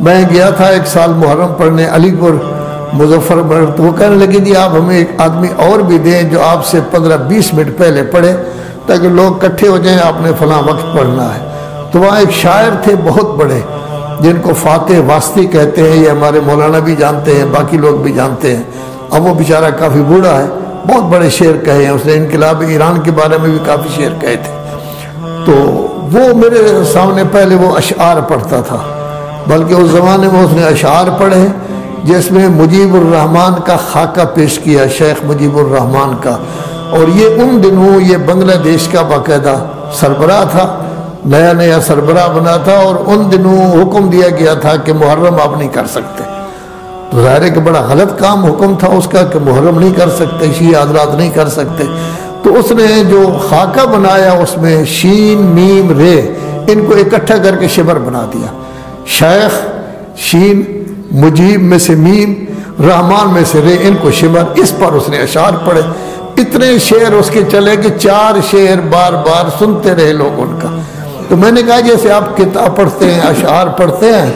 میں گیا تھا ایک سال محرم پڑھنے علی پور مظفر نگر، تو وہ کہنے لگے جی آپ ہمیں ایک آدمی اور بھی دیں جو آپ سے 15-20 منٹ پہلے پڑھے تاکہ لوگ اکٹھے ہو جائیں، آپ نے فلاں وقت پڑھنا ہے۔ تو وہاں ایک شاعر تھے بہت بڑے جن کو فاتح واسطی کہتے ہیں، یہ ہمارے مولانا بھی جانتے ہیں، باقی لوگ بھی جانتے ہیں۔ اب وہ بیچارہ کافی بوڑھا ہے، بہت بڑے شعر کہے ہیں، اس نے انقلاب ایران کے بارے میں بھی کافی شعر کہے تھے۔ تو وہ میرے سامنے پہلے وہ اشعار پڑھتا تھا، بلکہ اس زمانے میں اس نے اشعار پڑھے جس میں مجیب الرحمن کا خاکہ پیش کیا، شیخ مجیب الرحمن کا، اور یہ ان دنوں یہ بنگلہ دیش کا باقاعدہ سربراہ تھا، نیا نیا سربراہ بنا تھا، اور ان دنوں حکم دیا گیا تھا کہ محرم آپ نہیں کر سکتے۔ تو ظاہر ہے کہ بڑا غلط کام حکم تھا اس کا کہ محرم نہیں کر سکتے، شیعہ حضرات نہیں کر سکتے۔ تو اس نے جو خاکہ بنایا اس میں شین میم رے ان کو اکٹھا کر کے شبر بنا دیا، شیخ شین، مجیب میں سے میم، رحمان میں سے رے، ان کو شبر، اس پر اس نے اشعار پڑھے۔ اتنے شعر اس کے چلے کہ 4 شعر بار بار سنتے رہے لوگ ان کا۔ تو میں نے کہا جیسے آپ کتاب پڑھتے ہیں، اشعار پڑھتے ہیں،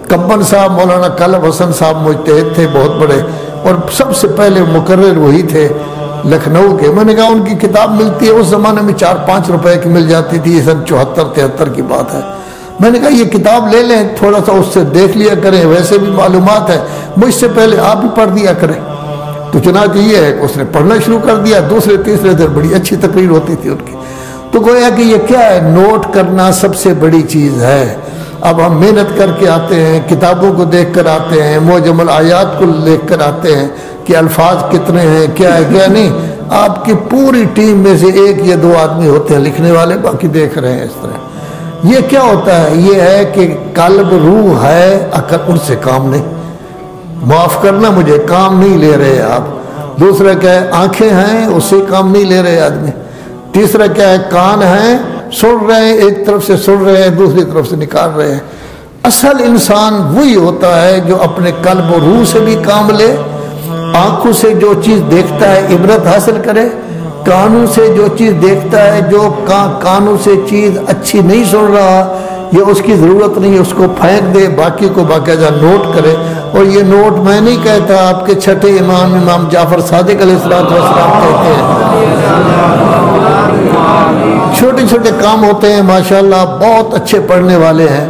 کبن صاحب مولانا کلب حسن صاحب مجتہد تھے بہت بڑے، اور سب سے پہلے مقرر وہی تھے لکھنؤ کے۔ میں نے کہا ان کی کتاب ملتی ہے، اس زمانے میں 4-5 روپے کی مل جاتی تھی، سن 74-73 کی بات ہے۔ میں نے کہا یہ کتاب لے لیں، تھوڑا سا اس سے دیکھ لیا کریں، ویسے بھی معلومات ہے، مجھ سے پہلے آپ بھی پڑھ دیا کریں۔ تو چنانچہ یہ ہے کہ اس نے پڑھنا شروع کر دیا، دوسرے تیسرے دن بڑی اچھی تقریر ہوتی تھی ان کی۔ تو گویا کہ یہ کیا ہے، نوٹ کرنا سب سے بڑی چیز ہے۔ اب ہم محنت کر کے آتے ہیں، کتابوں کو دیکھ کر آتے ہیں، معجم الآیات کو دیکھ کر آتے ہیں کہ الفاظ کتنے ہیں، کیا ہے کیا نہیں۔ آپ کی پوری ٹیم میں سے 1 یا 2 آدمی ہوتے ہیں لکھنے والے، باقی دیکھ رہے ہیں اس طرح۔ یہ کیا ہوتا ہے؟ یہ ہے کہ قلب روح ہے، عقل ان سے کام نہیں، معاف کرنا مجھے، کام نہیں لے رہے آپ۔ دوسرا کیا ہے، آنکھیں ہیں، اس سے کام نہیں لے رہے آدمی۔ تیسرا کیا ہے، کان ہیں، سن رہے ہیں، ایک طرف سے سن رہے ہیں، دوسری طرف سے نکال رہے ہیں۔ اصل انسان وہی ہوتا ہے جو اپنے قلب و روح سے بھی کام لے، آنکھوں سے جو چیز دیکھتا ہے عبرت حاصل کرے، کانوں سے جو چیز دیکھتا ہے، جو کانوں سے چیز اچھی نہیں سن رہا، یہ اس کی ضرورت نہیں، اس کو پھینک دے، باقی کو باقاعدہ نوٹ کرے۔ اور یہ نوٹ میں نہیں کہتا، آپ کے چھٹے امام جعفر صادق علیہ السلام کہتے ہیں۔ چھوٹے چھوٹے کام ہوتے ہیں، ماشاءاللہ بہت اچھے پڑھنے والے ہیں۔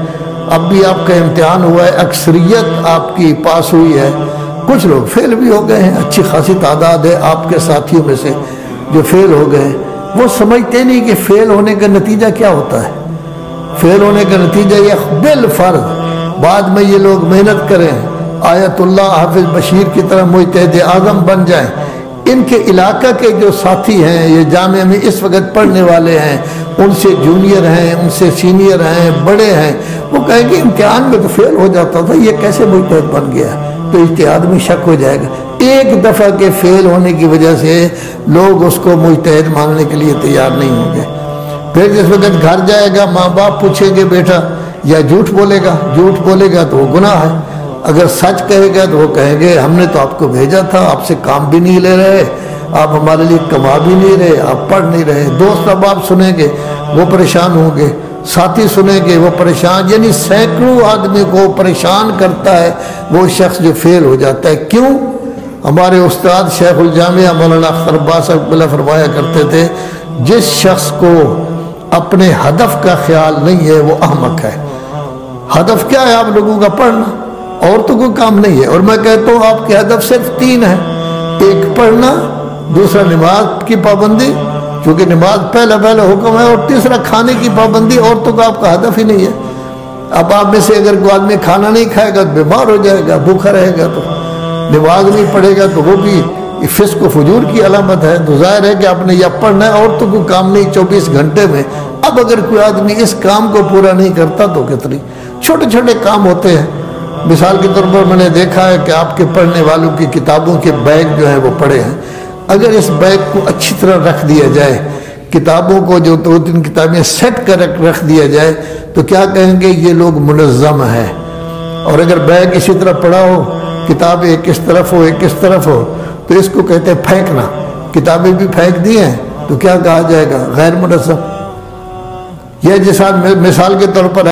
اب بھی آپ کا امتحان ہوا ہے، اکثریت آپ کی پاس ہوئی ہے، کچھ لوگ فیل بھی ہو گئے ہیں، اچھی خاصی تعداد ہے آپ کے ساتھیوں میں سے جو فیل ہو گئے۔ وہ سمجھتے نہیں کہ فیل ہونے کا نتیجہ کیا ہوتا ہے۔ فیل ہونے کا نتیجہ یہ بالفرض بعد میں یہ لوگ محنت کریں، آیت اللہ حافظ بشیر کی طرح مجتہد اعظم بن جائیں۔ ان کے علاقہ کے جو ساتھی ہیں، یہ جامعہ میں اس وقت پڑھنے والے ہیں، ان سے جونیئر ہیں، ان سے سینئر ہیں، بڑے ہیں، وہ کہیں گے امتحان میں تو فیل ہو جاتا تھا، یہ کیسے مجتہد بن گیا؟ تو اجتہاد میں شک ہو جائے گا۔ ایک دفعہ کے فیل ہونے کی وجہ سے لوگ اس کو مجتہد ماننے کے لیے تیار نہیں ہوں گے۔ پھر جس وقت گھر جائے گا، ماں باپ پوچھیں گے بیٹا یا جھوٹ بولے گا، جھوٹ بولے گا تو وہ گناہ ہے، اگر سچ کہے گا تو وہ کہیں گے ہم نے تو آپ کو بھیجا تھا، آپ سے کام بھی نہیں لے رہے، آپ ہمارے لیے کما بھی نہیں رہے، آپ پڑھ نہیں رہے۔ دوست اب آپ سنیں گے وہ پریشان ہوں گے، ساتھی سنیں گے وہ پریشان، یعنی سینکڑوں آدمی کو پریشان کرتا ہے وہ شخص جو فیل ہو جاتا ہے۔ کیوں؟ ہمارے استاد شیخ الجامعہ مولانا اختر عباس اللہ فرمایا کرتے تھے، جس شخص کو اپنے ہدف کا خیال نہیں ہے وہ احمق ہے۔ ہدف کیا ہے آپ لوگوں کا؟ پڑھنا، اور تو کوئی کام نہیں ہے۔ اور میں کہتا ہوں آپ کے ہدف صرف 3 ہیں، ایک پڑھنا، دوسرا نماز کی پابندی، چونکہ نماز پہلا حکم ہے، اور تیسرا کھانے کی پابندی، اور تو آپ کا ہدف ہی نہیں ہے۔ اب آپ میں سے اگر کوئی آدمی کھانا نہیں کھائے گا تو بیمار ہو جائے گا، بھوکا رہے گا، تو نماز نہیں پڑھے گا تو وہ بھی فسق و فجور کی علامت ہے۔ تو ظاہر ہے کہ آپ نے یا پڑھنا ہے، اور تو کوئی کام نہیں 24 گھنٹے میں۔ اب اگر کوئی آدمی اس کام کو پورا نہیں کرتا تو کتنی چھوٹے چھوٹے کام ہوتے ہیں۔ مثال کے طور پر میں نے دیکھا ہے کہ آپ کے پڑھنے والوں کی کتابوں کے بیگ جو ہیں وہ پڑے ہیں، اگر اس بیگ کو اچھی طرح رکھ دیا جائے، کتابوں کو جو 2-3 کتابیں سیٹ کر رکھ دیا جائے تو کیا کہیں گے یہ لوگ منظم ہیں۔ اور اگر بیگ اسی طرح پڑا ہو، کتاب ایک اس طرف ہو ایک اس طرف ہو، تو اس کو کہتے ہیں پھینکنا۔ کتابیں بھی پھینک دی ہیں تو کیا کہا جائے گا؟ غیر منظم۔ یہ مثال کے طور پر